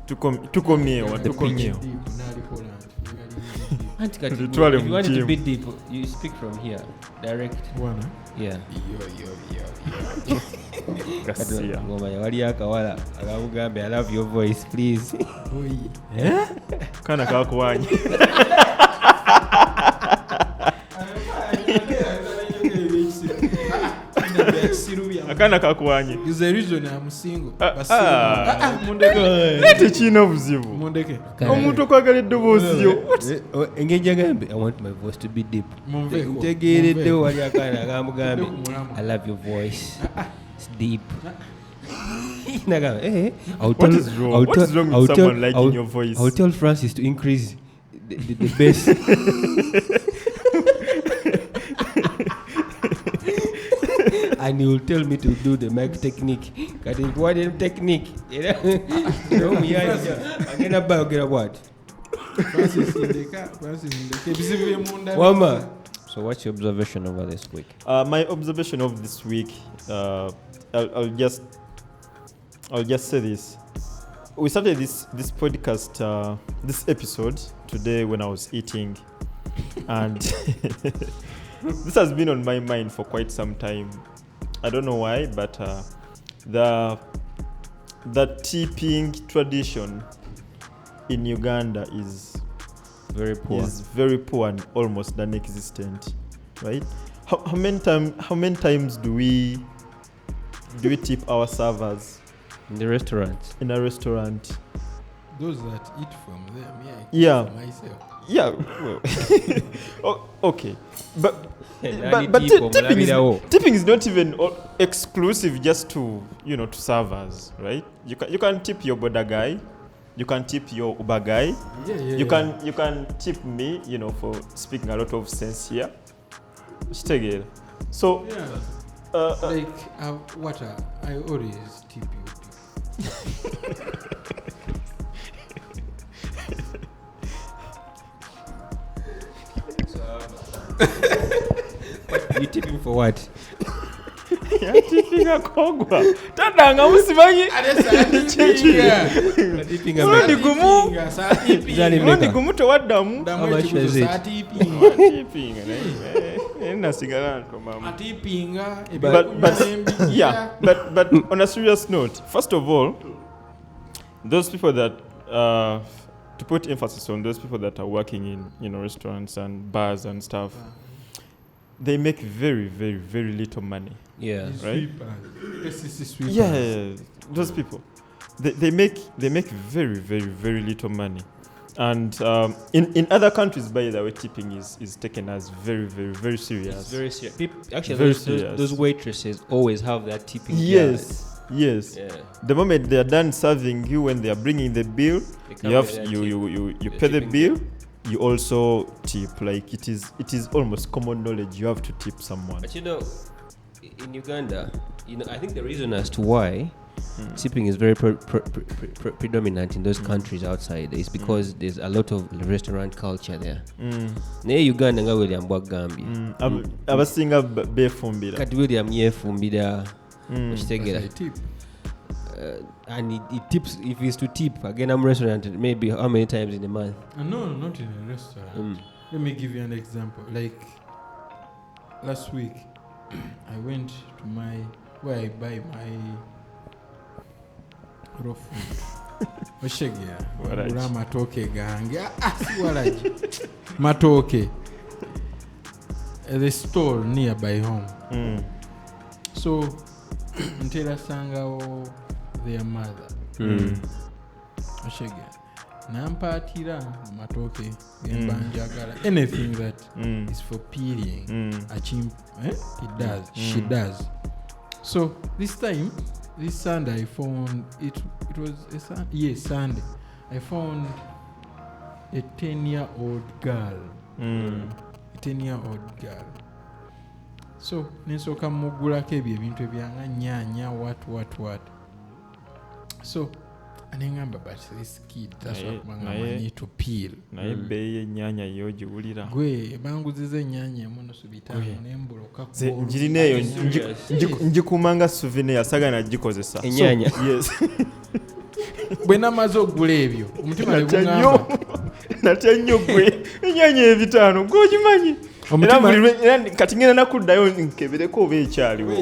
tukomyewo. If you want it to be deep, you speak from here, direct. One. Yeah. Gasia. Wali akawala akamugambe, I love your voice, please. Kana kakuwanyi. Akana kakuwanyi. Is the reason I'm single. Nete chino buzibu. Mundeke. Omuntu okwagala eddoboozi yo. Engage agambe, I want my voice to be deep. Ntegeeredde wali akana akamugambe, I love your voice. It's deep. What is wrong? What is wrong with someone liking your voice? I'll tell Francis to increase the bass. And he will tell me to do the mic technique. Because if what is technique, you know, again about what? Francis in the car. Wama. So what's your observation over this week? My observation of this week, I'll just say this. We started this podcast, this episode today when I was eating, and this has been on my mind for quite some time. I don't know why, but the tipping tradition in Uganda is very poor and almost non-existent, right? How many times do we tip our servers in the restaurant? In a restaurant, those that eat from them, yeah. For myself. Yeah, well, okay, but tipping is not even exclusive just to to servers, right? You can tip your border guy, you can tip your Uber guy, you can tip me, for speaking a lot of sense here. So I always tip you. You tipping for what? Yeah, tipping a kogwa. Tadanga musimanyi. Tipping a Ndi gumu towaddamu. How much is it? Tipping. Nasigala nto mama. But on a serious note, first of all, those people that to put emphasis on those people that are working in restaurants and bars and stuff, they make very, very, very little money. Yeah, right. Yeah, those people, they make very, very, very little money, and in other countries, by the way, tipping is taken as very, very, very serious. It's very serious. Actually, those waitresses always have that tipping. Yes. Yeah. The moment they are done serving you, when they are bringing the bill, you pay the bill. You also tip. Like it is almost common knowledge. You have to tip someone. But in Uganda, I think the reason as to why tipping is very predominant in those countries outside is because there's a lot of restaurant culture there. Naye Uganda nga William Bwagambye. Abasinga befumbira. Kati William yefumbira. And it tips. If he's to tip again, I'm restaurant maybe how many times in a month? No, not in a restaurant. Let me give you an example. Like last week, I went to where I buy my raw food. Oshegya. Ura matoke gange. Siwalaji. Matoke. The store nearby home. So ntera sangawo their mother. Oshegya. Nampatira matoke gembanjagala. Anything that is for peeling. It does. She does. So this Sunday I found it was a Sunday. Yes, Sunday. I found a 10-year-old girl. A 10-year-old girl. So nensoka mugulako ebintu ebyanga nyanya what. So anengamba, but this kid that's what I need to peel. Naye beeye nyanya yo jiwulira. Gwe banguzize nyanya muno subitano nemboloka ko. Njirina eyo njikumanga souvenir sagana jikozesa. Enyanya. Yes. bwe namaze okugula ebyo omutima ne gungamba natya nnyo gwe ennyanya ebitaano gwogimanyi era kati ngenda nakuddayo nkebereko oba ekyaliwo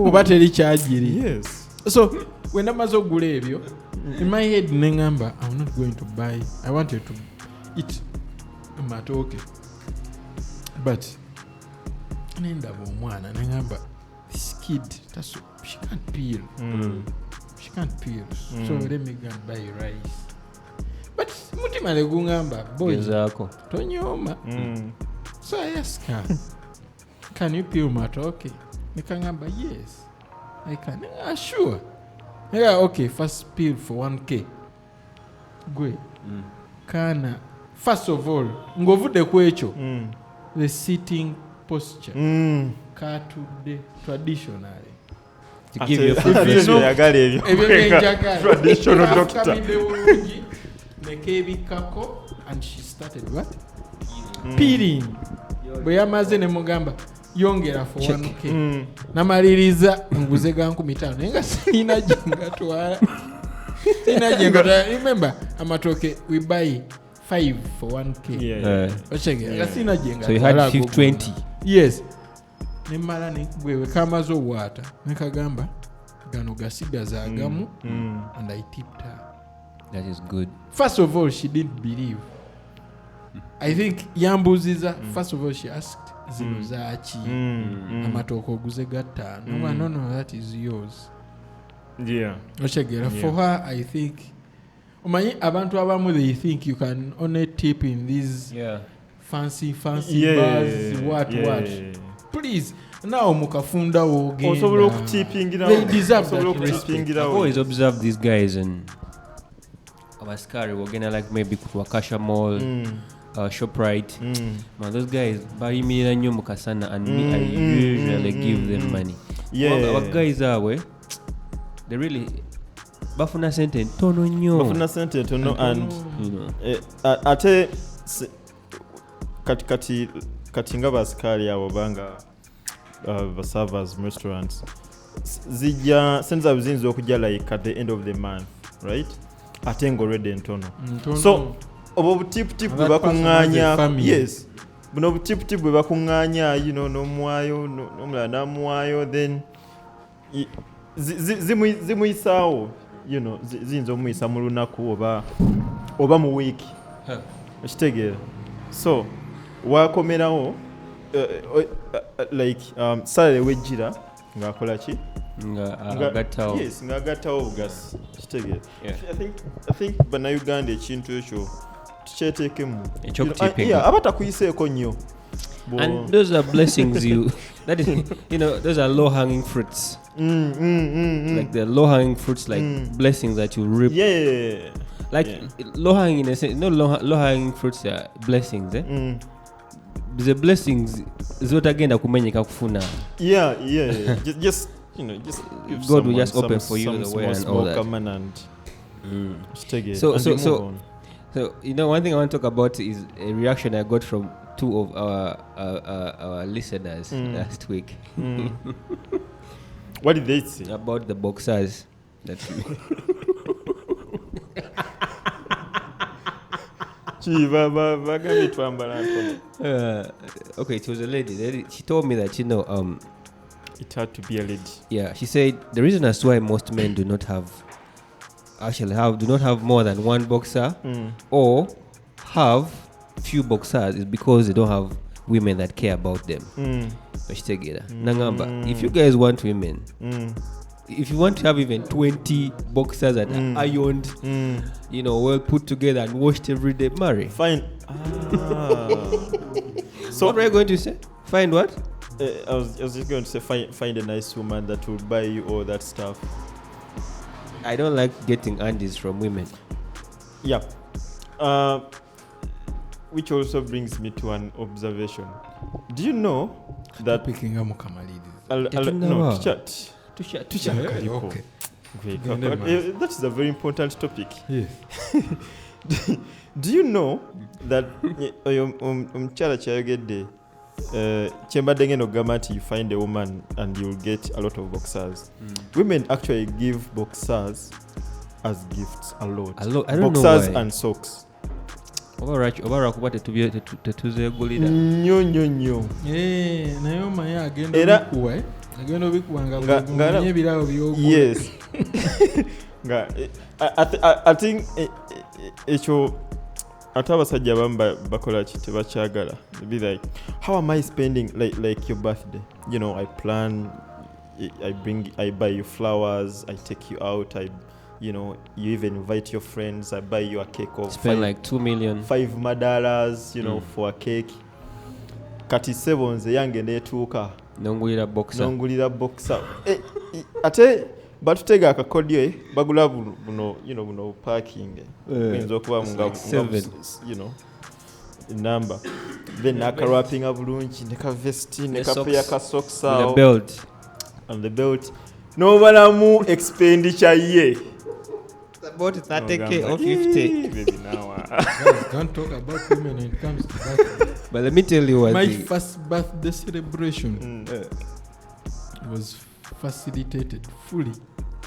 oba teri kyagiri. yes So when namaze okugula ebyo in my head nengamba I'm not going to buy, I wanted to eat matooke but nendaba omwana nengamba this kid she can't peel. She can't peel. So let me go and buy rice. But mutima negungamba boy tonyoma. So I ask her, can you peel matoke? Nikangamba yes I can. Sure. Yeah, okay, first peel for 1k. Gwe. Kana first of all ngovude kwecho the sitting posture katudde traditionally to give you traditional doctor nekebikako and she started what peeling bwe yamaze ne mugamba yongera for 1k namaliriza nguze ga 15 naye nga sina jengatwala remember amatoke we buy 5 for 1k sina jenga so you had 20 yes nemala negwewe kamaze obwata nekagamba gano gasigaza agamu and I tipped her. That is good. First of all she didn't believe. I think yambuziza first of all she asked zino zaki amatoko oguze gatta no that is yours. Yeah. For her I think omanyi abantu abamu they think you can only tip in these fancy bars what please now mukafunda ogenda osobola okutipingira they deserve that respect. I always observe these guys and abaskari wogenda like maybe kuwakasha mall ShopRite man those guys bayimirira nnyo mu kasana and me I usually give them money. Aba guys awe they really bafuna sente ntono nnyo and you know ate kati nga basikali abo banga servers restaurants zijja sente zaabwe ziyinza okujja like at the end of the month right ate nga already ntono so obo butiputipu bwe bakuŋŋaanya yes buno butiputipu bwe bakuŋŋaanya you know n'omwayo n'omulala n'amuwayo then zimuyisaawo you know ziyinza omuyisa mu lunaku oba mu wiiki okitegeera so wakomerawo like salary wejjira ng'akola ki ng'agattawo obugasi kitegeera I think bannayuganda ekintu ekyo tukyeteekemu aba takuyiseeko nnyo and those are blessings that is you know those are low hanging fruits like the low hanging fruits like blessings that you reap like low hanging in a sense no low hanging fruits are blessings the blessings zotagenda kumenyeka kufuna just you know just God will just open for you the way and all that so you know one thing I want to talk about is a reaction I got from two of our listeners last week. What did they say about the boxers that okay, it was a lady. She told me that, you know, it had to be a lady. Yeah, she said the reason as to why most men do not have more than one boxer or have few boxers is because they don't have women that care about them. Nangamba, if you guys want women, if you want to have even 20 boxers that are ironed, you know, well put together and washed every day, marry. Fine. So what were you going to say? Find what? I was just going to say find a nice woman that will buy you all that stuff. I don't like getting undies from women. Yeah. Which also brings me to an observation. Do you know that picking up Mukamalidi? That is a very important topic. Yes. Do you know that omukyala kyayogedde kyembadde ngenda okugamba nti you find a woman and you'll get a lot of boxers. Women actually give boxers as gifts a lot. I don't know Boxers why. and socks. Oba kuba tetuzeegulira. Nnyo. naye omanyi agenda Era- obikuwa agenda obikuwa Nga- nga ebirabo by'ogula. Yes. Nga I think ekyo ate abasajja abamu bakola ki tebakyagala. Be like, how am I spending like your birthday? You know, I plan, I buy you flowers, I take you out, you even invite your friends, I buy you a cake of Spend like 2 million. $5 madalas, for a cake. Kati sevonze yange neetuuka Nongulira boxer. Ate batutega akakodyo bagula buno parking. Oyinza okuba nga number. Then nakarwaping bulungi ne ka vest ne ka pair ka socks the belt. And the belt. Nobalamu expenditure ye. About 30k or 50. Baby now. Guys, don't talk about women when it comes to birthday. But let me tell you one My thing. first birthday celebration was facilitated fully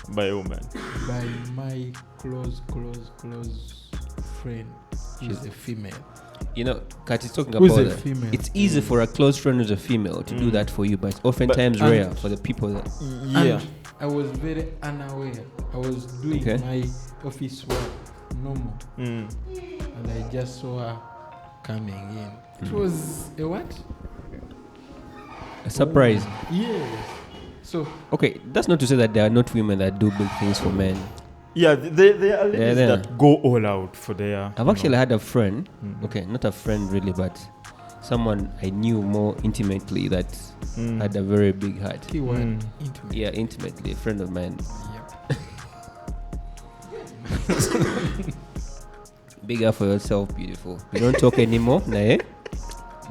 By a woman. by my close friend. She's a female. Kat is talking Who's about a that. female? It's easy for a close friend who's a female to do that for you, but it's oftentimes But- rare for the people that. Yeah. And I was very unaware. I was doing my office work normal, and I just saw her coming in. It was a what? A surprise. Yes. So Okay, that's not to say that there are not women that do big things for men. Yeah, they are ladies there. that go all out for their. I've actually had a friend, okay, not a friend really, but someone I knew more intimately that had a very big heart. keyword intimate. Yeah, intimately, a friend of mine. Yep. Bigger for yourself, beautiful. You don't talk anymore, nah,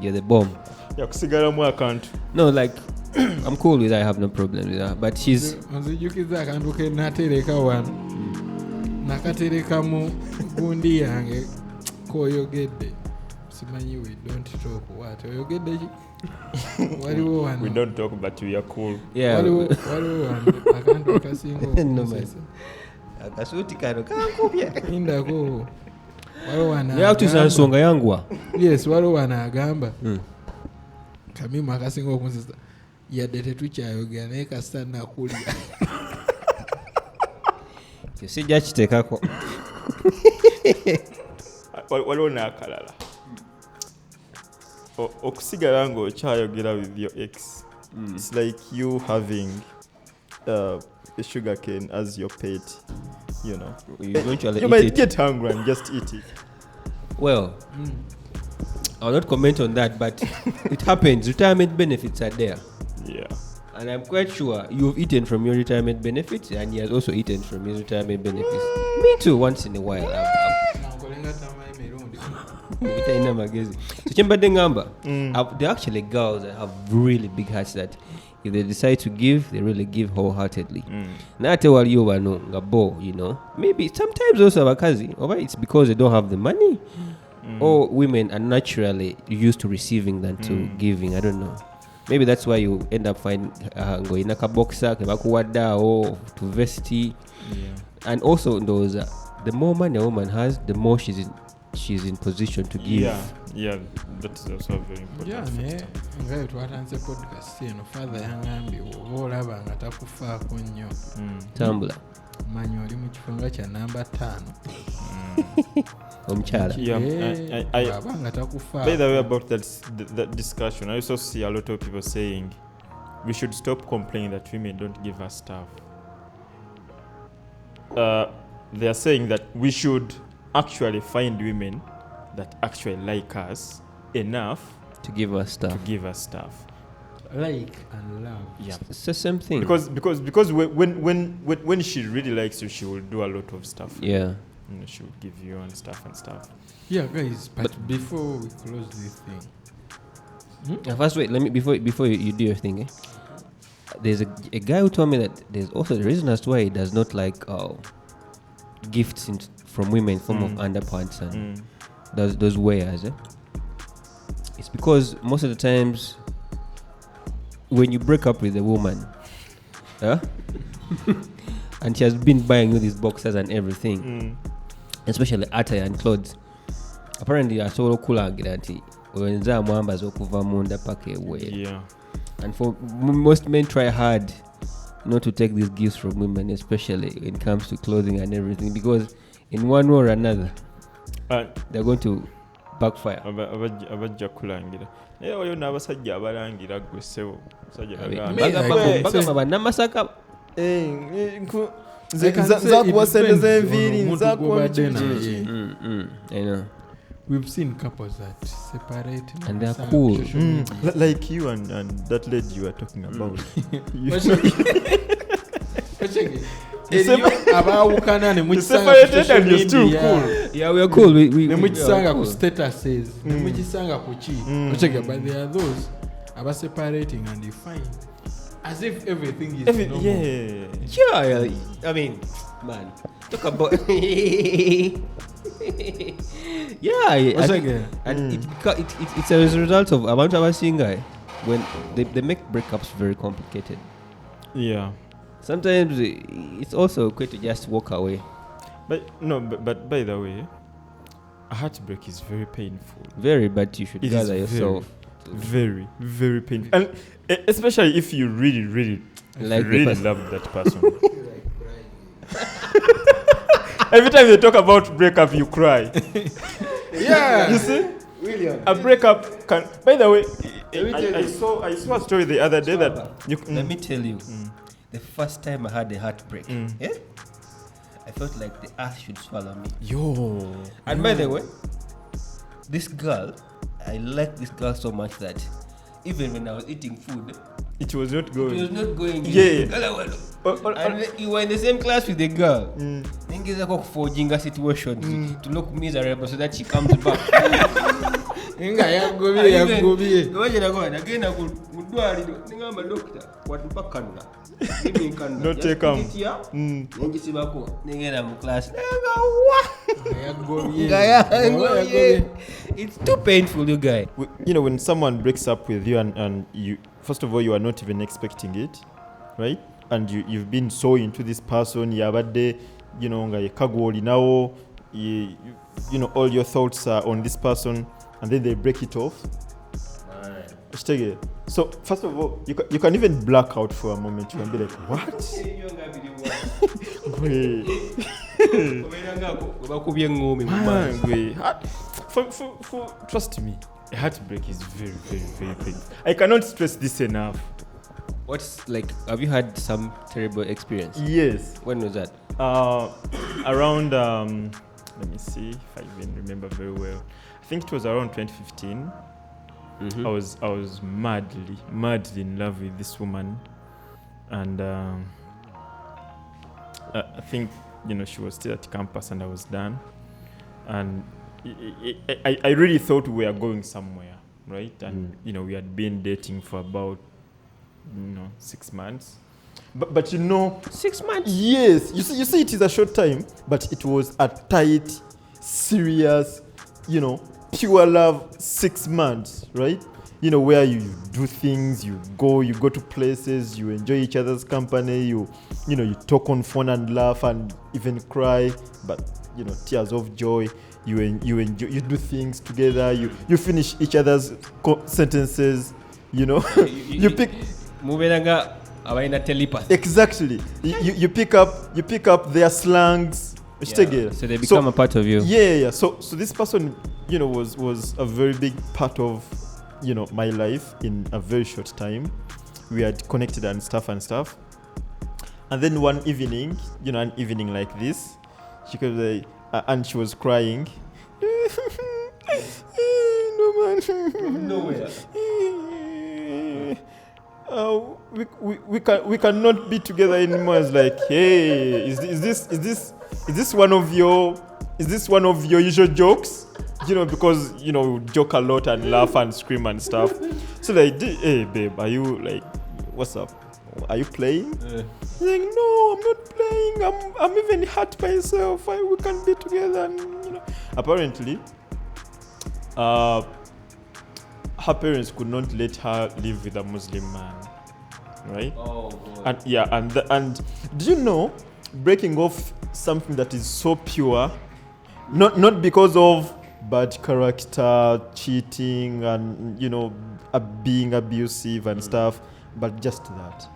you're the bomb. Yeah, kusigalamu akantu. No, like, I'm cool with that, I have no problem with that. But she's... Nzijukiza akantu ke natereka wano nakatereka mu gundi yange koyogedde simanyi we don't talk what oyogedde ki waliwo wano We don't talk, but we are cool. Yeah. waliwo wano akantu akasinga No, okusesa. Akasuti kano kankubye. indako waliwo wano Yakutuusa agamba- nsonga yanguwa. yes waliwo wano agamba kamimu akasinga okunsesa yadde tetukyayogera naye kasita nakulya Sijja kiteekako. Waliwo n'akalala. Okusigala ng'okyayogera with your ex. It's like you having a sugar cane as your pet. You eventually you eat might it. get hungry and just eat it. Well, I'll not comment on that, but it happens. Retirement benefits are there. Yeah. And I'm quite sure you've eaten from your retirement benefits and he has also eaten from his retirement benefits. Me too, once in a while. Bitalina magezi. So kyembadde ngamba, there are actually girls that have really big hearts that if they decide to give, they really give wholeheartedly. Nate waliyo bano nga bo, maybe sometimes also abakazi, or it's because they don't have the money, or women are naturally used to receiving than to giving. I don't know. Maybe that's why you end up finding ngoina ka boxer ke bakuwadda or to vesti. And also those the more money a woman has, the more she's in position to give. Yeah, that is also very important. naye nga twatanze podcast eno father yangambye oba olaba nga takufaako nnyo Tambula manya oli mu kifo nga kya namba 5 omukyala. aba nga takufaako. By the way, about that discussion, I also see a lot of people saying we should stop complaining that women don't give us stuff. They are saying that we should actually find women that actually like us enough To give us stuff. Like and love. Yeah. It's the same thing. Because when she really likes you, she will do a lot of stuff. Yeah. She will give you and stuff. Yeah, guys, but before we close this thing, First, wait. Let me before you do your thing. There's a guy who told me that there's also the reason as to why he does not like gifts from women in form of underpants and those wares. It's because most of the times when you break up with a woman, and she has been buying you these boxers and everything, especially attire and clothes. Apparently, asobola okulangira nti wenza mwambaza okuva munda paka ewere. Yeah. And for most men try hard not to take these gifts from women, especially when it comes to clothing and everything, because in one way or another, they're going to backfire. Abajja kulangira. Naye waliwo n'abasajja abalangira gwe ssebo. Bagamba bannamasaka. Nzakuwa sente z'enviiri, nzakuwa I know. We've seen couples that separate and they're cool. Like you and that lady you were talking about. separated and you're still cool. Yeah, we are cool. We are cool. Statuses. But there are those about separating and you find as if everything is normal. Yeah. I mean, man, talk about it's a result of amount of seeing guy when they make breakups very complicated. Yeah. Sometimes it's also okay to just walk away. But by the way, a heartbreak is very painful. Very, but you should gather yourself. Very, very painful. And especially if you really love that person. Every time they talk about breakup, you cry. Yeah. You see? William. A breakup can... By the way, I saw a story the other day that... Let me tell you. The first time I had a heartbreak, I felt like the earth should swallow me. And by the way, this girl, I liked this girl so much that even when I was eating food, it was not going. Yeah. And you were in the same class with the girl. There's a forging a situation to look miserable so that she comes back. Not take them. It's too painful, you guys. You know, when someone breaks up with you and you, first of all, you are not even expecting it, right? And you've been so into this person, you know, all your thoughts are on this person, and then they break it off. So first of all, you can even black out for a moment. You can be like, what? Trust me, a heartbreak is very, very, very painful. I cannot stress this enough. Have you had some terrible experience? Yes. When was that? Around, let me see if I even remember very well. I think it was around 2015. I was madly in love with this woman, and I think, you know, she was still at campus and I was done, and I really thought we were going somewhere, right? And you know, we had been dating for about 6 months, but you know, 6 months. Yes, you see, it is a short time, but it was a tight, serious, you know, pure love 6 months, right? You know, where you do things, you go to places, you enjoy each other's company, you talk on phone and laugh and even cry, but you know, tears of joy. You enjoy, you do things together, you finish each other's sentences, you know. You pick exactly. You pick up their slangs. Yeah, so they become a part of you. Yeah. So this person, you know, was a very big part of, you know, my life in a very short time. We had connected and stuff. And then one evening, you know, an evening like this, she could say, and she was crying. No man. From nowhere. We cannot be together anymore. It's like, hey, is this one of your usual jokes? You know, because, you know, we joke a lot and laugh and scream and stuff. So like, hey babe, are you like, what's up? Are you playing? Like, no, I'm not playing. I'm even hurt myself. We can't be together. And, you know, apparently, her parents could not let her live with a Muslim man, right? Oh, God. And yeah, and do you know, breaking off something that is so pure, not because of bad character, cheating, and being abusive and stuff, but just that.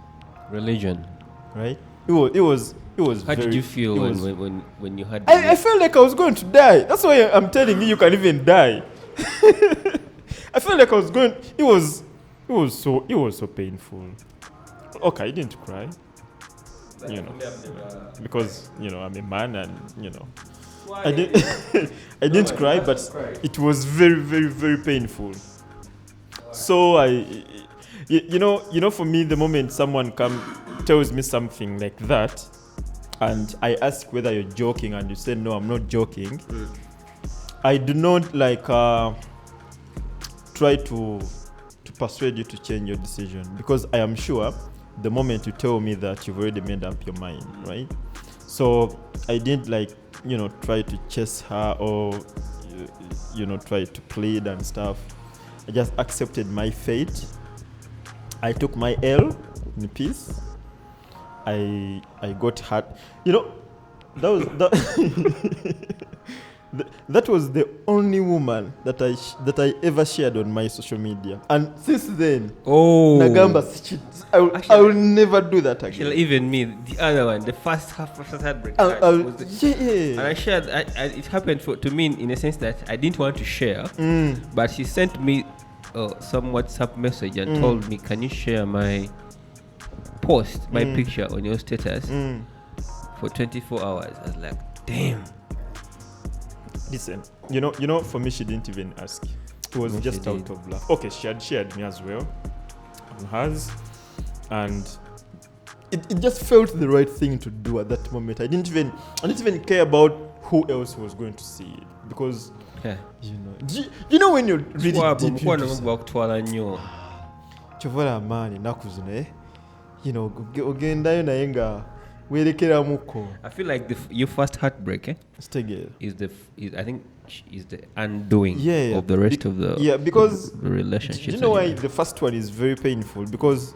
Religion. Right? It was. How did you feel when you had? I felt like I was going to die. That's why I'm telling you can even die. I felt like I was going. It was so painful. Okay, I didn't cry. Because I'm a man, and I didn't cry, but it was very, very, very painful. So for me, the moment someone tells me something like that, and I ask whether you're joking, and you say no, I'm not joking, I do not try to persuade you to change your decision, because I am sure the moment you tell me that, you've already made up your mind, right? So I didn't try to chase her or try to plead and stuff. I just accepted my fate. I took my L in peace. I got hurt. That was that was the only woman that I ever shared on my social media. And since then, Nagamba, I will never do that again. Even me, the other one, the first heartbreak. And I shared. It happened to me in a sense that I didn't want to share, but she sent me some WhatsApp message and told me, "Can you share my post, my picture on your status for 24 hours?" I was like, "Damn." Listen, for me, she didn't even ask. It was just out of love. Okay, she had shared me as well on hers, and it just felt the right thing to do at that moment. I didn't even care about who else was going to see it, because when you're really deep into chovola amaanyi ennaku zino ogendayo naye nga werekeramuko. I feel like your first heartbreak is the undoing of the rest of the because relationships. Do you know why the first one is very painful? Because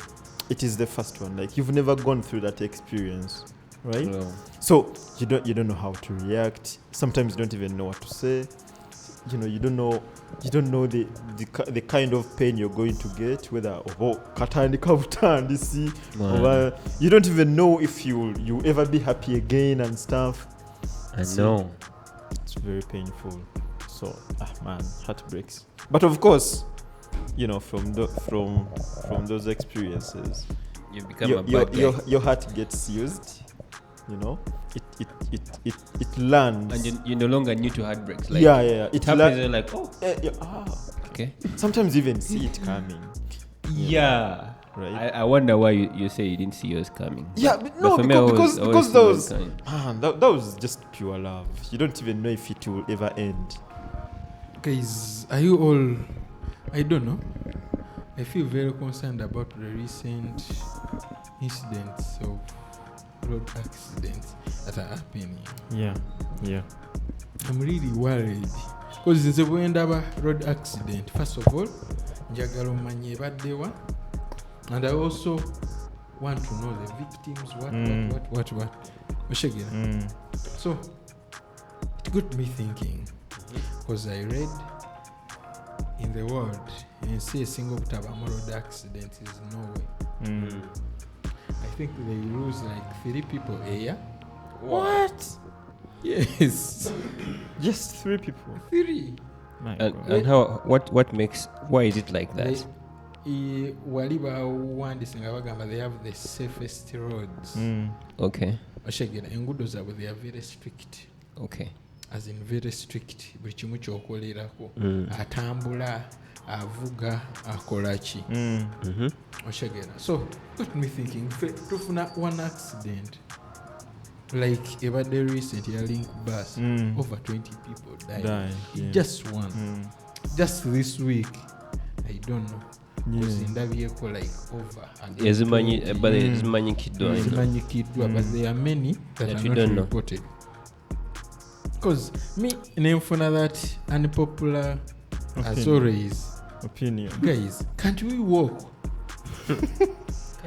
it is the first one. Like, you've never gone through that experience, right? No. So you don't know how to react. Sometimes you don't even know what to say. You don't know the kind of pain you're going to get, whether you don't even know if you ever be happy again and stuff. I know. It's very painful. So man, heartbreaks. But of course, from those experiences, you become a bad guy. Your heart gets used. It lands, and you no longer need to heartbreaks. Like, it happens. You're like, okay. Sometimes you even see it coming. Yeah. Right. I wonder why you say you didn't see yours coming. Yeah, but no, because that was just pure love. You don't even know if it will ever end. Guys, are you all? I don't know. I feel very concerned about the recent incidents of road accidents that are happening. Yeah. I'm really worried because it's a road accident. First of all, njagala omanye baddewa, and I also want to know the victims. What? So it got me thinking, because I read in the world and say a single road accident is Norway. I think they lose like 3 people a year. What? Yes. Just 3 people. 3. And how? Why is it like that? They have the safest roads. Okay. They are very strict. Okay. As in very strict. Buli kimu kyokolerako. Atambula, avuga, akolaki. So, got me thinking, tufuna one accident. Like the recent link bus, over 20 people died. Just one. Just this week, I don't know. Because in that vehicle, like over. But there are many that are not reported. Because me, name for that unpopular, as always, opinion. Guys, can't we walk?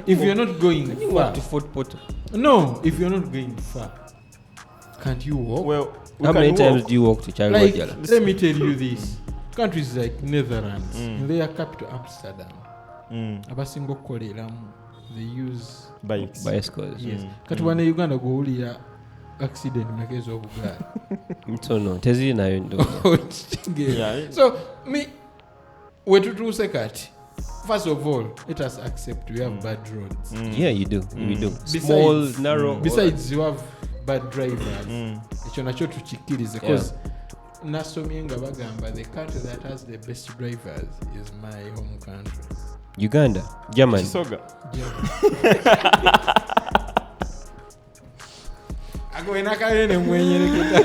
If you're not going can you far, walk to Fort Portal? No, if you're not going far, can't you walk? Well, we How can many times walk. do you walk to Charlie Like, Wajala? let me tell you this. Countries like Netherlands, in their capital Amsterdam, abasinga okukoleramu, they use Bikes. Bicycles. yes. Kati wane Uganda gowulira accident meka ez'obugaali. Mtono. Teziri nayo ndo. Yeah. So me wetutuuse kati, first of all, let us accept we have bad roads. Yeah, you do. You do. Besides- Small, narrow. Besides you have bad drivers, ekyo nakyo tukikkirize because nasomye nga bagamba the country that has the best drivers is my home country. Uganda. Germany. Kisoga. Agwenakayene mwenyereketa.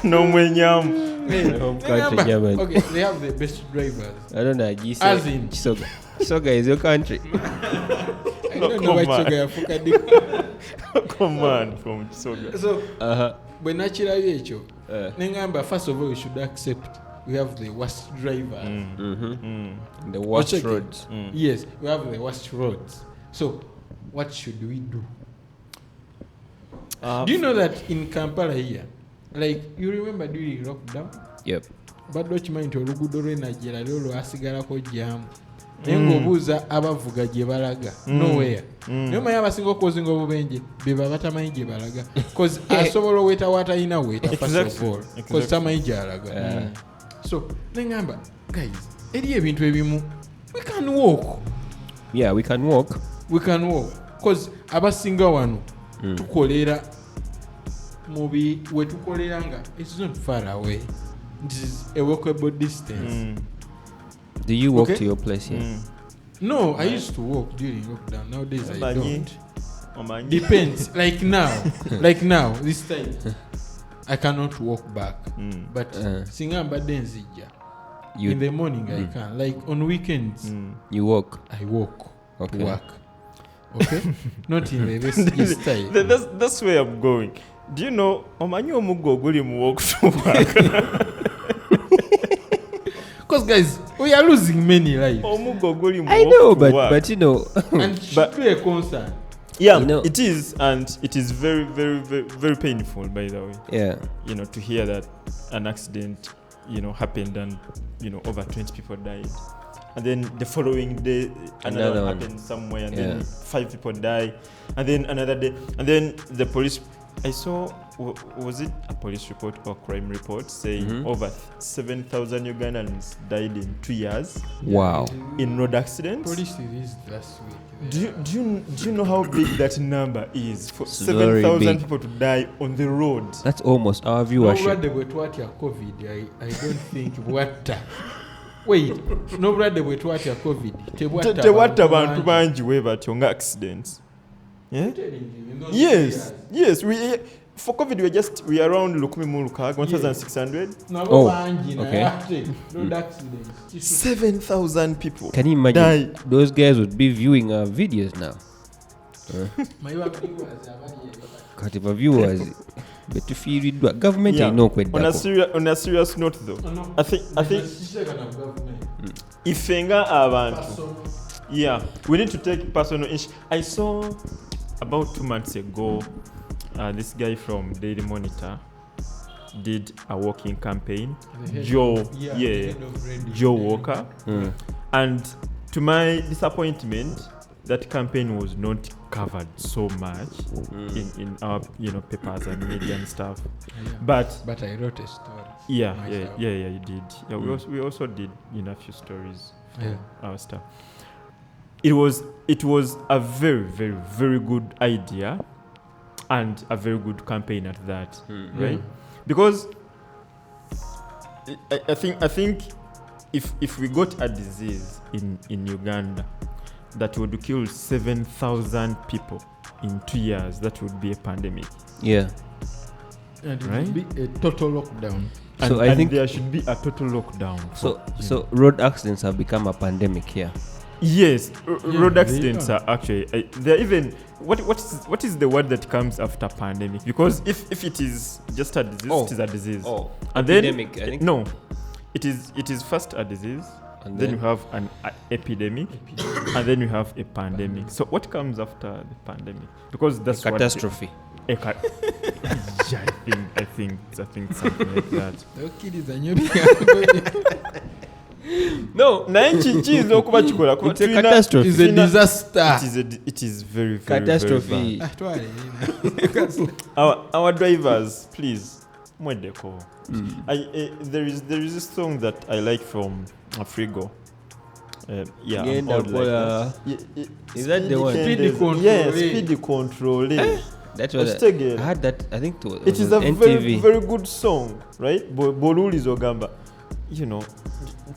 No mwenyamu. Home country, Germany. Okay, they have the best drivers. I don't know. You As say in- Chisoga. Chisoga is your country. I don't know why come on. Choga yafuka diko. Command from Kisoga. So Uh-huh. bwe nakirabye ekyo nengamba first of all we should accept we have the worst drivers. The worst Ocheke. roads. Yes, we have the worst roads. So what should we do? Do you know that in Kampala here, like you remember during lockdown, Yep. badde okimanyi nti oluguudo lw'enajjera lyo lwasigalako jaamu naye ng'obuuza abavuga gye balaga nowhere. Naye omanyi abasinga okuzinga obubenje be baba batamanyi gye balaga cause asobola oweetawo atalina weeta first of all cause tamanyi gy'alaga. So neŋŋamba guys eri ebintu ebimu we can walk. Yeah, we can walk. We can walk cause abasinga wano tukolera mubi wetukolera nga it's not far away, it is a walkable distance. Do you walk Okay. to your place here? No, I used to walk during lockdown. Nowadays I Omanyi. don't. Omanyi. Depends. Like now, this time I cannot walk back. But singa mbadde nzija You in the morning I can. Like on weekends you walk. I walk Okay. to work. Okay? Not in the this time. That's where I'm going. Do you know omanyi omuggo guli mu walk to work? Because guys, we are losing many lives. Omuggo guli mu I walk know, to but work. but you know, And it should be a concern. Yeah, You know- it is, and it is very, very, very, very painful, by the way. yeah. You know, to hear that an accident, happened and, over 20 people died. And then the following day, another Another one one. happened somewhere, and Yeah. then 5 people die. And then another day, and then the police. I saw, was it a police report or crime report saying over 7,000 Ugandans died in 2 years Wow. in road accidents? Police released last week. Do you know how big that number is for It's very 7,000 big. people to die on the road? That's almost our viewership. Nobulwadde bwe twatya COVID, I don't think bwatta. Wait, nobulwadde bwe twatya COVID Tewatta bantu bangi we batyo nga accidents. Yeah? Yes. For COVID we are around 1,600. Oh, bangi okay. naye ate road accidents. 7,000 people. Can you imagine? Die. Those guys would be viewing our videos now. Mayiwa viewers abali Kati ba viewers betufiiriddwa government Yeah. erina On okweddako. a serious note though, I think ifenga abantu. Yeah, we need to take personal issue. I saw about 2 months ago, this guy from Daily Monitor did a walking campaign. Joe Walker. And to my disappointment, that campaign was not covered so much in our papers and media and stuff. But I wrote a story. yeah, myself. you did. Yeah, we also did a few stories for our stuff. It was a very, very, very good idea and a very good campaign at that, right? Because I think if we got a disease in Uganda that would kill 7,000 people in 2 years, that would be a pandemic. Yeah. And it Right? would be a total lockdown. So And I think there should be a total lockdown. so road accidents have become a pandemic here. Yes, road they accidents are actually they're even what is the word that comes after pandemic? Because if it is just a disease, it is a disease. Oh, And epidemic, I think. no, it is first a disease, And then then? you have an epidemic, and then you have a pandemic. So what comes after the pandemic? Because that's what Catastrophe. yeah, I think something like that. Okkiriza nnyo byagobye. No, It's a catastrophe. It's a disaster. It is very, very, catastrophe. very Twale bad. Our drivers, please, mwedeko. There is a song that I like from Afrigo. Yeah, I'm Genda old like Bola. that. Is that the one? Speedy control. Yeah, speedy control. That was Ostegera. I had that. I think It is a NTV. very, very good song, right? Bolulizo Gamba. You know,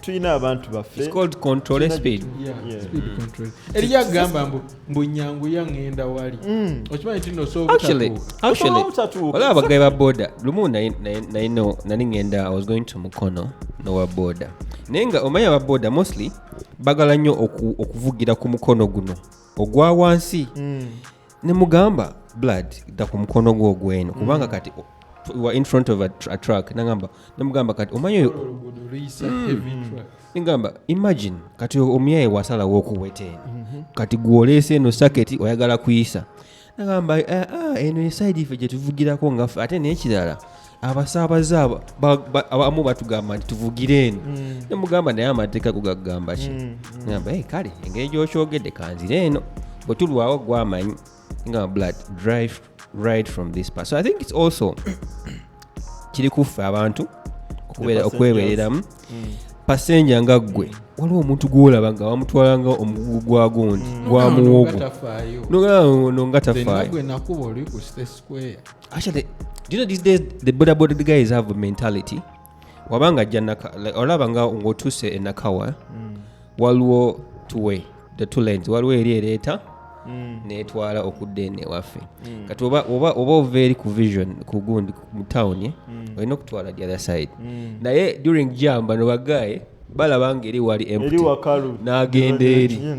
tulina abantu baffe. It's called Control Speed. Yeah, speed control. Eriya gamba mbu nyangu yangenda wali. Okimanyi tino so Actually, wala abagayi ba boda lumu nali ngenda, I was going to Mukono nowa boda naye nga omanyi aba boda mostly bagala nnyo okuvugira ku mukono guno ogwa wansi ne mugamba blood da ku mukono gwo ogw'eno kubanga kati we were in front of a truck ne mugamba kati omanyi ngamba imagine kati omuyaye wasala w'okuweta eno kati gw'oleese eno saketi oyagala kuyisa nagamba eno esaidi ife gye tuvugirako nga ate n'ekirala abasaabaze abamu batugamba nti tuvugire eno ne mugamba naye amateeka kugagamba ki ngamba kale engeri gy'okyogedde kanzire eno bwe tulwawo gwamanyi ngamba blood drive right from this part. So I think it's also kiri kuffe abantu okwebereramu pasenja nga ggwe waliwo omuntu gw'olaba nga wamutwala nga omugugu gwa gundi gwa muwogo no nga tafaayo. Actually, do you know these days the boda guys have a mentality wabanga ajja olaba nga ng'otuuse e Nakawa waliwo the two lanes waliwo eri ereeta netwala okudda eno ewaffe kati oba ova eri ku vision ku gundi mu town olina okutwala the other side naye during jam bano bagaye balaba nga eri wali empty n'agenda eri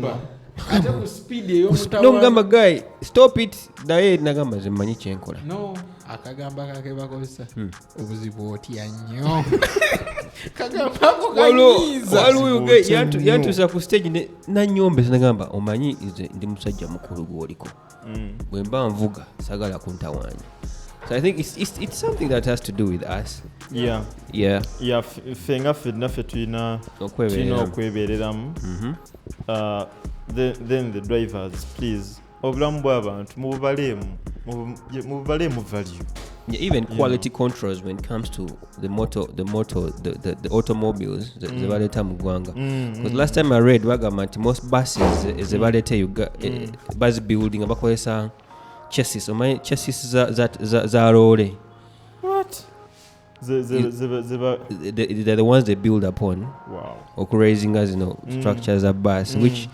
nogamba guy stop it naye nagamba ze mmanyi kyenkola akagamba kake bakozesa obuzibu otya nnyo kagambako kanyiza waliwo yantuusa ku stage nanyombe nagamba omanyi nze ndi musajja mukulu gwoliko bwe mba nvuga sagala kuntawanya. So I think it's something that has to do with us. Yeah. Fenga fenaffe tulina okwebereramu. Then the drivers, please, obulamu bw'abantu mubaleemu value. Yeah, even quality controls when it comes to the automobiles, the baleta mugwanga. Because last time I read wagamba most buses is the baleta you got bus building abakozesa chassis. My chassis za lorry. What? They're the ones they build upon. Wow. Or raising as structures of bus, which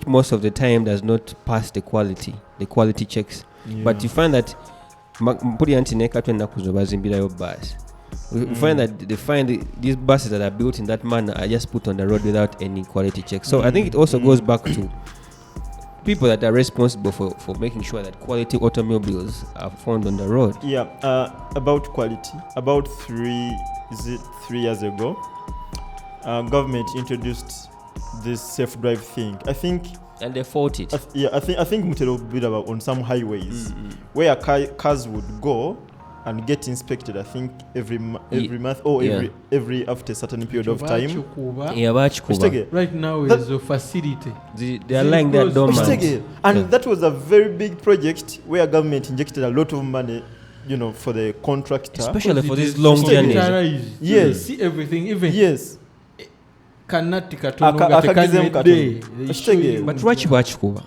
most of the time does not pass the quality checks. But you find that mpuli antineka twenda kuzobazimbirayo bus. We find that these buses that are built in that manner are just put on the road without any quality checks. So I think it also goes back to people that are responsible for making sure that quality automobiles are found on the road. Yeah, about quality. About 3 years ago, government introduced this self-drive thing. I think, and they fought it. I think Mutero built about on some highways where cars would go and get inspected. I think every month or every after a certain period of time. Right now is a facility. They are lying there dormant. And that was a very big project where government injected a lot of money, for the contractor, especially for these long journeys. Yes, see everything. Even yes. But lwaki bakikuba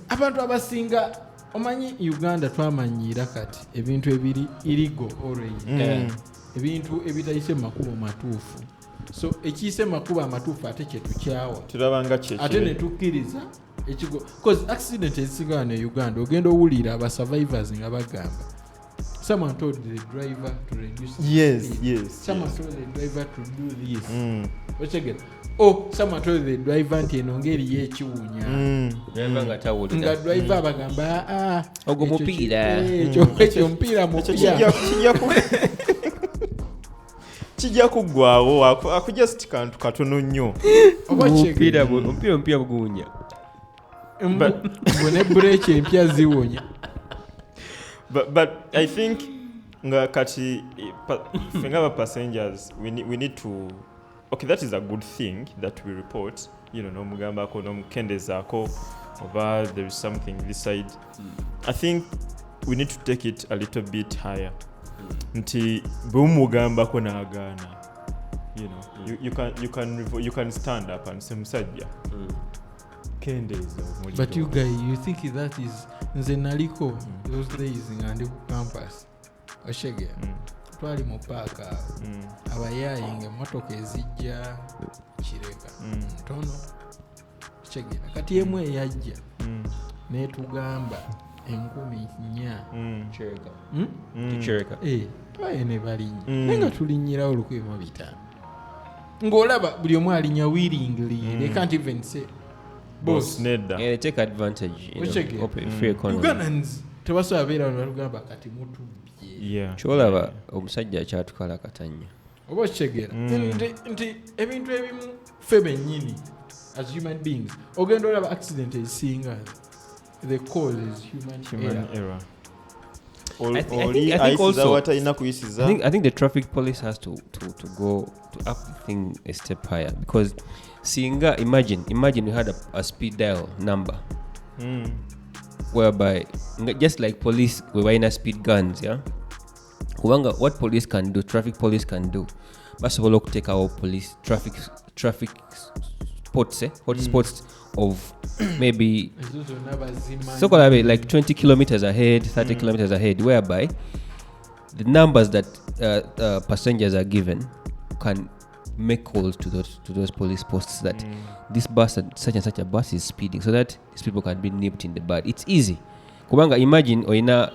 abantu abasinga omanyi Uganda twamanyiira kati ebintu ebiri illegal already ebintu ebitayise makubo matuufu, so ekiyise makubo amatuufu ate kyetukyawa tulabanga kye ate netukkiriza ekigo because accident ezisinga ne Uganda ogenda owulira aba survivors nga bagamba someone told the driver to reduce yes someone told the driver to do this someone told the driver nti eno ngeri yekiwunya nga driver bagamba ogwo mupiira ekyo mupiira mupya kijja kuggwawo ako just kantu katono nnyo. Omupiira bugunya. Mbone break empya ziwonya. But I think nga kati fenga passengers we need to, okay, that is a good thing that we report, nomugambako nomukendezaako oba there is something this side. I think we need to take it a little bit higher. Nti bw'omugambako n'agaana, you can stand up and say musajja kendeeza omuliro. But you guys, you think that is nze naliko those days nga ndi ku campus oshege twali mu paaka awo abayaayi ng'emmotoka ezijja kireka ntono oshege kati emu eyajja n'etugamba 10,400 Kireka. twaye ne balinnya naye nga tulinnyirawo 1,500 ng'olaba buli omu alinya willingly. They can't even say boss nedda. Yeah, they take advantage. Free economy. Ugandans tebasobola beera wano batugamba kati mutubbye. Kyolaba omusajja akyatukala katanya. Oba okitegeera nti ebintu ebimu ffe bennyini as human beings ogenda olaba accident ezisinga the cause is human error. I think also, I think the traffic police has to go to up the thing a step higher, because Singa, imagine you had a speed dial number whereby just like police we were in a speed guns, what police can do, traffic police can do, first of all, take our police traffic spots, hotspots of maybe so like 20 kilometers ahead, 30 kilometers ahead, whereby the numbers that passengers are given can make calls to those police posts that this bus and such a bus is speeding, so that these people can be nipped in the bud. It's easy. Kubanga imagine oina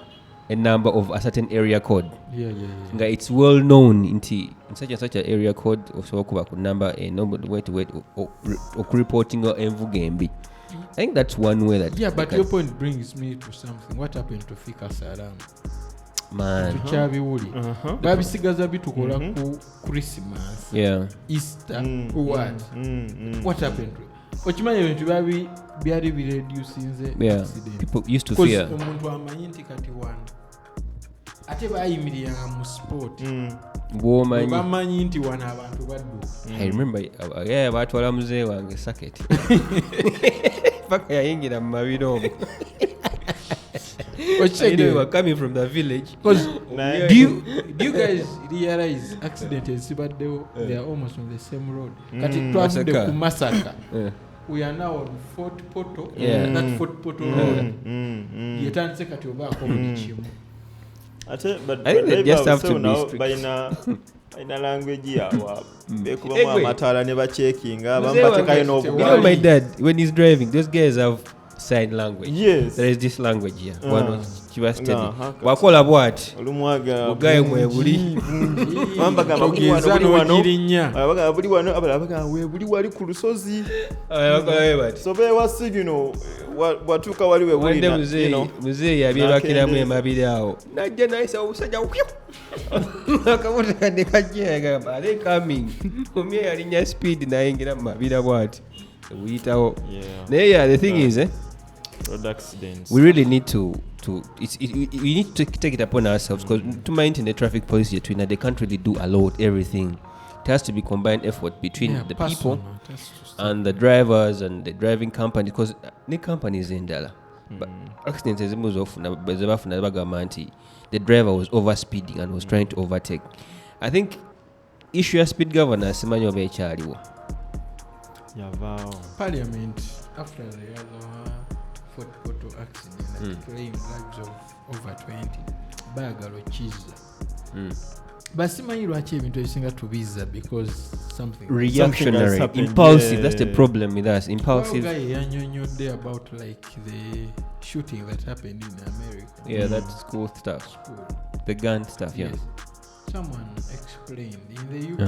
a number of a certain area code. Nga it's well known in such an area code also kuba ku number a number wait or reporting or envugembi. I think that's one way that. Yeah, but your point brings me to something. What happened to Fika Salam? Man, tukyabiwuli babisigaza bitukola ku Christmas, Easter, what happened to it? Okimanya ebintu byali bireducinze accident. People used to fear. Omuntu amanyi nti kati wano ate baayimiriranga mu sport bamanyi nti wano abantu badduka. I remember batwala muzee wange circuit paka yayingira mu mabiro omwo. You were coming from the village. Because do you guys realize accidents they are almost on the same road? Kati twavudde ku Masaka. We are now on Fort Poto. That Fort Poto road. Yetandise kati obaako buli kimu. I think they just have to be strict. Ina language yawa bekubamu amataala ne bacheckinga abambatekayo n'obugaali. My dad, when he's driving, those guys have sign language. Yes. There is this language here. One was Chiva study. Wakola bwati. Olumwaga. Ugaye mwebuli. Wambaga buli wano abaga webuli wali ku lusozi. Wakola webati. So be was signal watuka wali webuli na. Muzee yabibakiramu emabiri awo. Najja naisa obusajja ukyo. Akamuta kande kajega are they coming? Omye yalinya speed nayingira mu mabira bwati. Uyitawo. Yeah, the thing is road accidents. We really need to we need to take it upon ourselves, because to mind in the traffic policy they can't really do a lot, everything. It has to be combined effort between the people and the drivers and the driving company, because the company is in Dala. But accidents is the driver was over speeding and was trying to overtake. I think issue of speed governance Emmanuel Bechaliwo. Parliament after the other Fort Poto accident claimed lives of over 20 bagalo chiza basimanyi lwaki ebintu ebisinga tubiza because something reactionary impulsive. That's the problem with us, impulsive. Yanyonyodde about like the shooting that happened in America. That school stuff, the gun stuff. Yes. Someone explained in the UK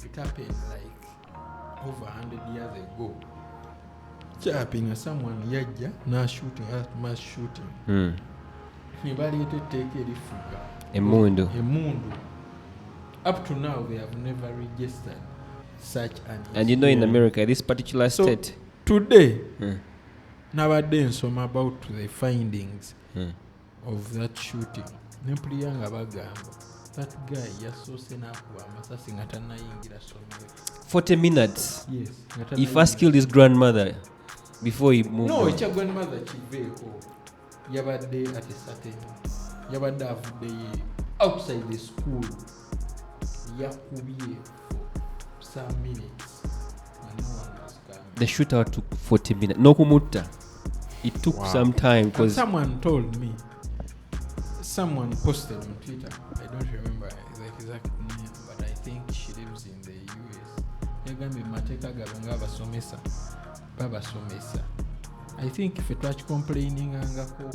it happened like over 100 years ago. Chapping someone yajja na shooting, mass shooting. Nibali yete take erifuga emundu up to now they have never registered such an And you know, in Yeah. America, this particular So, state. today Mm. nowadays nsoma about the findings Mm. of that shooting nempulira nga bagamba that guy yasoose n'akuba amasasi nga tannayingira somero. 40 minutes. Yes, nga He first killed his grandmother before he moved no on. ekya grandmother kiveeko yabadde at a certain yabadde avuddeyo outside the school yakubye for some minutes and no one was coming. The shootout took 40 minutes. No kumutta. It took some time And because someone told me, someone posted on Twitter, I don't remember the exact name, but I think she lives in the US. Yagambye mateeka gabo nga abasomesa babasomesa. I think if it complainingangako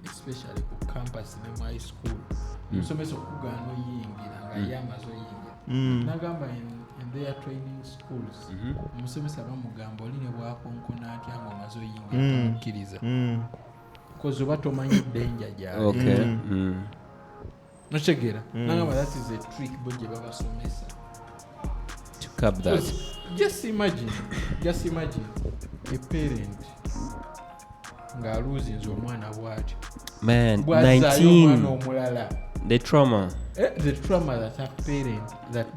especially ku campus ne mu high school omusomesa okugaana oyingira nga ye amaze oyingira nagamba in their training schools omusomesa bamugamba oli ne bwakonkona atya nga omaze oyingira tamukkiriza because oba tomanyi danger gyali. okay. Notegeera nagamba that is a trick bo gye babasomesa. To cap that. Just imagine a parent ng'aluuzinze omwana bw'atyo Man, bw'azaayo omwana 19. omulala. The trauma. The trauma that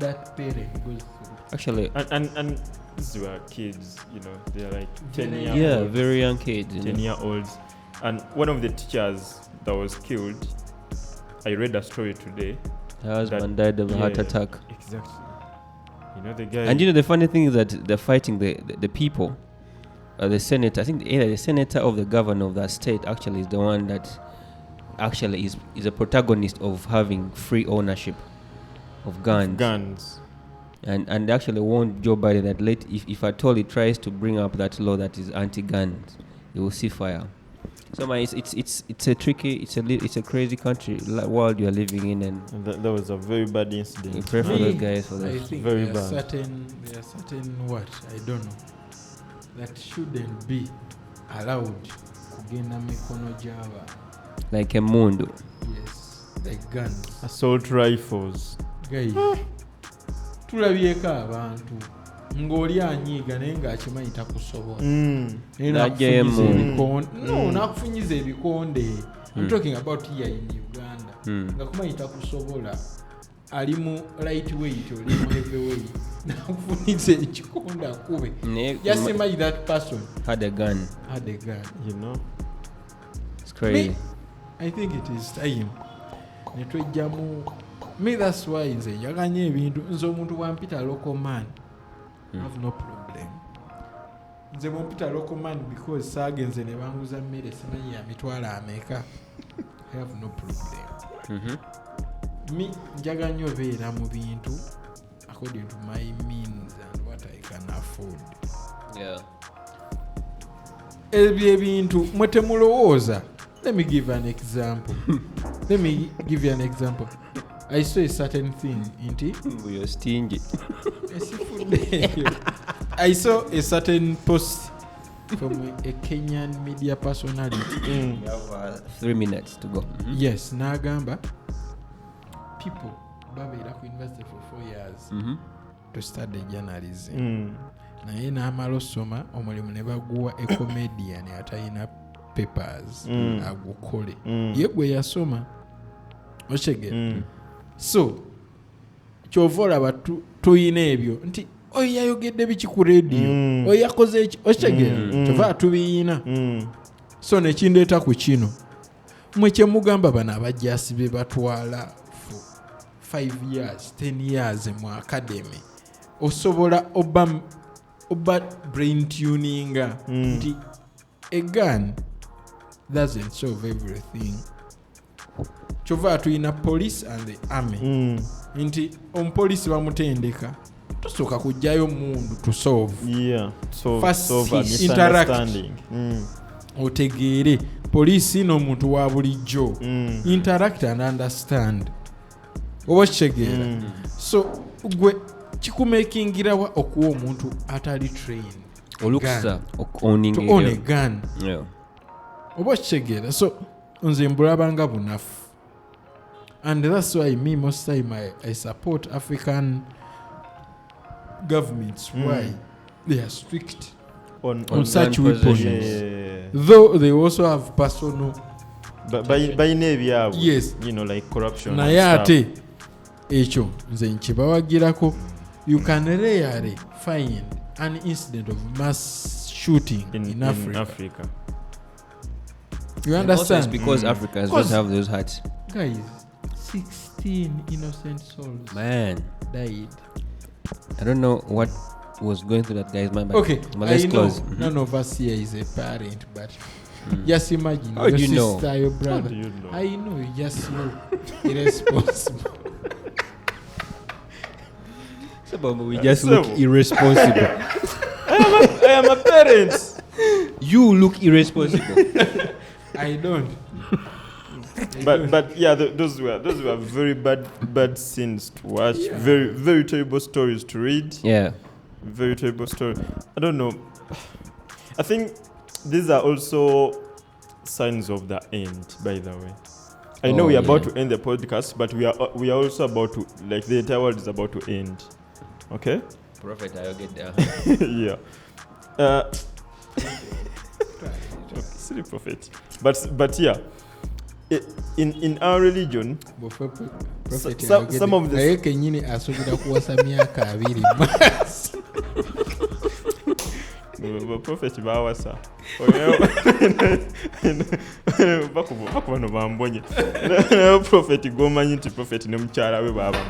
that parent goes through. Actually, And these were kids, you know, they're like 10 year yeah, olds, very young kids. You 10 know. year olds. And one of the teachers that was killed, I read a story today. Her husband died of a heart Yeah, attack. Exactly. You know, the guy. And you know, the funny thing is that they're fighting the people. The senator, I think either the senator or the governor of that state actually is the one that actually is a protagonist of having free ownership of guns. And they actually warned Joe Biden that if at all he tries to bring up that law that is anti-guns, he will see fire. So man, it's a tricky, it's a crazy country world you are living in, and That was a very bad we incident. pray for those guys for I that. think Very there are bad. certain what I don't know that shouldn't be allowed kugenda mikono gy'aba. Like a mundo. Yes, like guns. Assault rifles. Guys, tulabyeko abantu ng'oli anyiiga naye ng'akimanyi takusobola. Naye Najja n'akufunyiza emu. ebikonde. No, n'akufunyiza ebikonde. I'm talking about here in Uganda. Nga kumanyi takusobola. Ali mu lightweight oli mu heavyweight. N'akufunyiza ekikonde akube. Just imagine that person Had a gun. had a gun. You know? It's crazy. I think it is time ne twejjamu. Me that's why nze njaganya ebintu nze omuntu bwampita local man I have no problem. Nze bwampita local man because saagenze ne banguza mmere simanyi ya mitwalo ameka. I have no problem. Me njaganya obeera mu bintu according to my means and what I can afford. Yeah. Ebyo ebintu mwe temulowooza. Let me give an example. I saw a certain thing, inti. We are stingy. I saw a certain post from a Kenyan media personality. We have 3 minutes to go. Yes, Nagamba. People babeera ku university for 4 years to study journalism. Naye n'amala osoma omulimu ne baguwa a comedian atalina papers agukole. Ye gwe yasoma. Okyegera. So kyova olaba tuyina ebyo nti oyo yayogedde biki ku radio oyo yakoze eki okyegera kyova tubiyina. So nekindeeta ku kino mwe kyemugamba bano abajjaasi be batwala for 5 years 10 years mu academy osobola oba brain tuninga nti a gun doesn't solve everything. Kyova tuyina police and the army nti omupolisi bamutendeka tusooka kujjayo mundu to solve. Yeah. First solve a interact. misunderstanding. Otegeere poliisi n'omuntu wa bulijjo interact and understand oba kitegeera. So gwe kikumakingirawa okuwa omuntu atali train Oluksa owning to own a gun Yeah. oba kitegeera. So nze mbulabanga bunafu And that's why me most time I support African governments. Why? They are strict on such gun weapons. Yeah. Though they also have personal. But by navy, Yes. you know, like corruption. Naye and stuff. ate ekyo nze nkibawagirako. You can rarely find an incident of mass shooting in Africa. You And also it's understand? because Africans don't have those hats. Guys, 16 innocent souls Man, died. I don't know what was going through that guy's mind. But Okay, let's I know close. none of us here is a parent, but just imagine How your do you know? sister, your How brother. do you know? I know, you just look irresponsible. We just look irresponsible. I am a parent. You look irresponsible. I don't. But yeah, those were very bad scenes to watch. Yeah. Very terrible stories to read. Yeah. Very terrible story. I don't know. I think these are also signs of the end. By the way, I know we are about to end the podcast, but we are also about to, like, the entire world is about to end. Okay. Prophet, I'll get there. Yeah. Silly prophet. But yeah. In our religion, some of naye kenyini asuubira kuwasa myaka 2 prophet bawasa bakuba no bambonye prophet gomanyi nti prophet ne mukyala we baba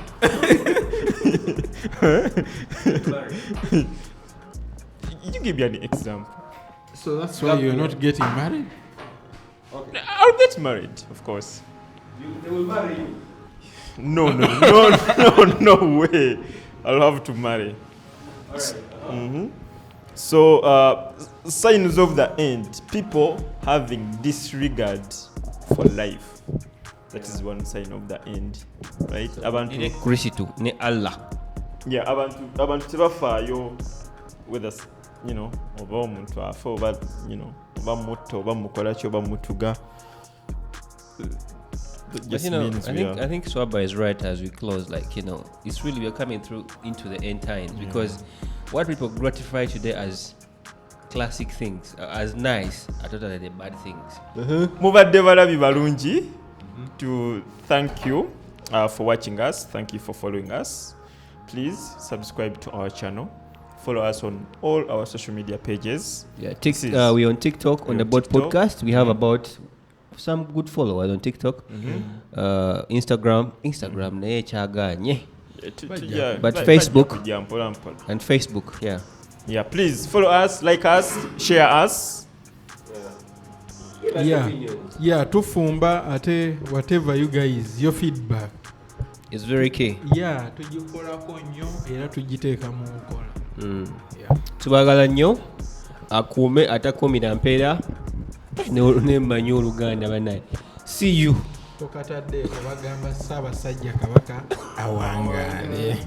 you give me an example. So that's why you're not getting married? Okay. I'll get married, of course. They will marry you. No way. I'll have to marry. All right. So, signs of the end. People having disregard for life. That is one sign of the end, right? Abantu Kristo ne Allah. Yeah, abantu tebafaayo, whether, you know, oba omuntu afa oba, you know, oba muto oba mukola ki oba mutuga. But you know, I think Swaba is right as we close. Like, you know, it's really, we're coming through into the end times, because what people gratify today as classic things, as nice, are totally the bad things. Mubadde balabi balungi. To thank you for watching us. Thank you for following us. Please subscribe to our channel. Follow us on all our social media pages. Yeah, we're on TikTok on the Boat Podcast. We have about some good followers on TikTok. Instagram naye kyaganye. But Facebook and Facebook, yeah, please follow us, like us, share us. Yeah, tufumba ate whatever you guys, your feedback is very key. Yeah, tugikolako nnyo era tugiteeka mu nkola. Tubagala nnyo, akuume atakuumira mpeera nemmanyi Oluganda banaye. See you. Tokatadde kubagamba Ssaabasajja Kabaka awangaale.